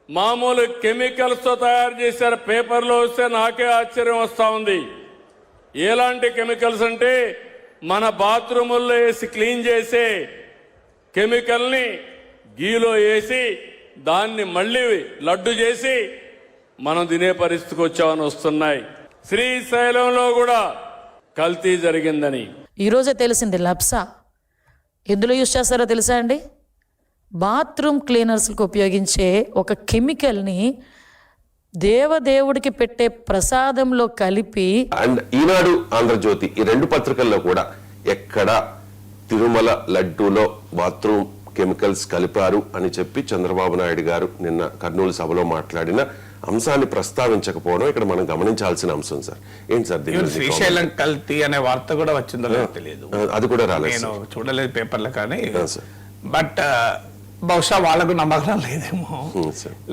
మామూలు కెమికల్స్ తో తయారు చేశారు. పేపర్లో వస్తే నాకే ఆశ్చర్యం వస్తా ఉంది. ఎలాంటి కెమికల్స్ అంటే మన బాత్రూముల్లో వేసి క్లీన్ చేసే కెమికల్ని గీలో వేసి దాన్ని మళ్ళీ లడ్డు చేసి మనం తినే పరిస్థితికి వచ్చామని వస్తున్నాయి. శ్రీశైలంలో కూడా కల్తీ జరిగిందని ఈరోజే తెలిసింది. లప్సా ఎందులో యూజ్ చేస్తారో తెలుసా అండి? బాత్రూమ్ క్లీనర్స్కి ఉపయోగించే ఒక కెమికల్ని దేవదేవుడికి పెట్టే ప్రసాదంలో కలిపి. అండ్ ఈనాడు, ఆంధ్రజ్యోతి ఈ రెండు పత్రికల్లో కూడా ఎక్కడ తిరుమల లడ్డూలో బాత్రూమ్ కెమికల్స్ కలిపారు అని చెప్పి చంద్రబాబు నాయుడు గారు నిన్న కర్నూలు సభలో మాట్లాడిన అంశాన్ని ప్రస్తావించకపోవడం ఇక్కడ మనం గమనించాల్సిన అంశం సార్. ఏంటి సార్ శ్రీశైలం కల్తీ అనే వార్త కూడా వచ్చిందో తెలియదు, అది కూడా రాలేదు, నేను చూడలేదు పేపర్లో. కానీ బట్ బహుశా వాళ్ళకు నమ్మకం లేదేమో,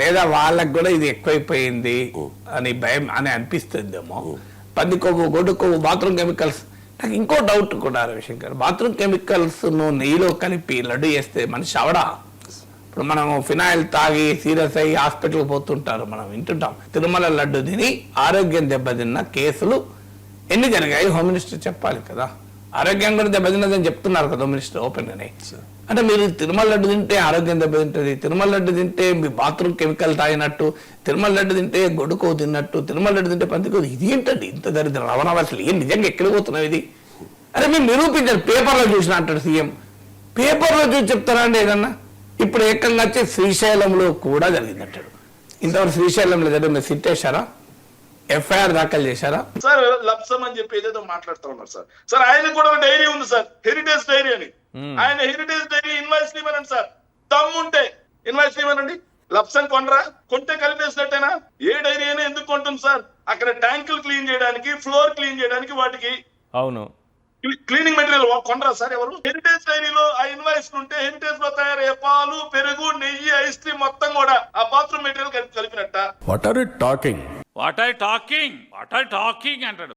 లేదా వాళ్ళకు కూడా ఇది ఎక్కువైపోయింది అని భయం అని అనిపిస్తుందేమో. పంది కొవ్వు, గొడ్డు కొవ్వు, బాత్రూమ్ కెమికల్స్. నాకు ఇంకో డౌట్ కూడా రవిశంకర్, బాత్రూమ్ కెమికల్స్ ను నెయ్యిలో కలిపి లడ్డు చేస్తే మనిషి అవడా? ఇప్పుడు మనం ఫినాయిల్ తాగి సీరియస్ అయ్యి హాస్పిటల్కి పోతుంటారు, మనం వింటుంటాం. తిరుమల లడ్డు తిని ఆరోగ్యం దెబ్బతిన్న కేసులు ఎన్ని జరిగాయి? హోమ్ మినిస్టర్ చెప్పాలి కదా. ఆరోగ్యం కూడా దెబ్బతిన్నదని చెప్తున్నారు కదా హోమ్ మినిస్టర్ ఓపెన్ గానే. అంటే మీరు తిరుమల లడ్డు తింటే ఆరోగ్యం దెబ్బతింటది, తిరుమల లడ్డు తింటే మీ బాత్రూమ్ కెమికల్ తాగినట్టు, తిరుమల లడ్డు తింటే గొడ్డుకో తిన్నట్టు, తిరుమల లడ్డు తింటే పందికో. ఇది ఏంటండి ఇంత దరిద్రం? రవణావాసులు ఏం నిజంగా ఎక్కడికి పోతున్నావు ఇది? అరే మీరు నిరూపించారు, పేపర్లో చూసిన అంటాడు సీఎం. పేపర్లో చూసి చెప్తారా అండి ఏదన్నా? ఇప్పుడు ఏకంగా వచ్చి శ్రీశైలంలో కూడా జరిగిందంటాడు. ఇంతవరకు శ్రీశైలంలో జరిగిన మీరు సిట్టేశారా? ఎఫ్ఐఆర్ దాఖలు చేశారా? సార్ లప్సం అని చెప్పి ఏదేదో మాట్లాడుతూ ఉన్నారు సార్. సార్ ఆయన కూడా ఒక డైరీ ఉంది సార్, హెరిటేజ్ డైరీ అని. ఆయన హెరిటేజ్ డైరీ ఇన్వాయిస్ ఇవ్వనండి సార్. దమ్ముంటే ఇన్వాయిస్ ఇవ్వనండి. లప్సం కొనరా? కొంటే కలిపేసినట్టేనా? ఏ డైరీ అయినా ఎందుకు కొంటుంది సార్? అక్కడ ట్యాంకులు క్లీన్ చేయడానికి, ఫ్లోర్ క్లీన్ చేయడానికి వాటికి అవును క్లీనింగ్ మెటీరియల్ కొనరా సార్ ఎవరు? హెరిటేజ్ డైరీలో ఆ ఇన్వాయిస్ ఉంటే హెరిటేజ్ లో తయారయ్యే పాలు, పెరుగు, నెయ్యి, ఐస్ క్రీమ్ మొత్తం కూడా ఆ బాత్రూమ్ మెటీరియల్ కలిపినట్ట. What are you talking? What I talking అంటాడు.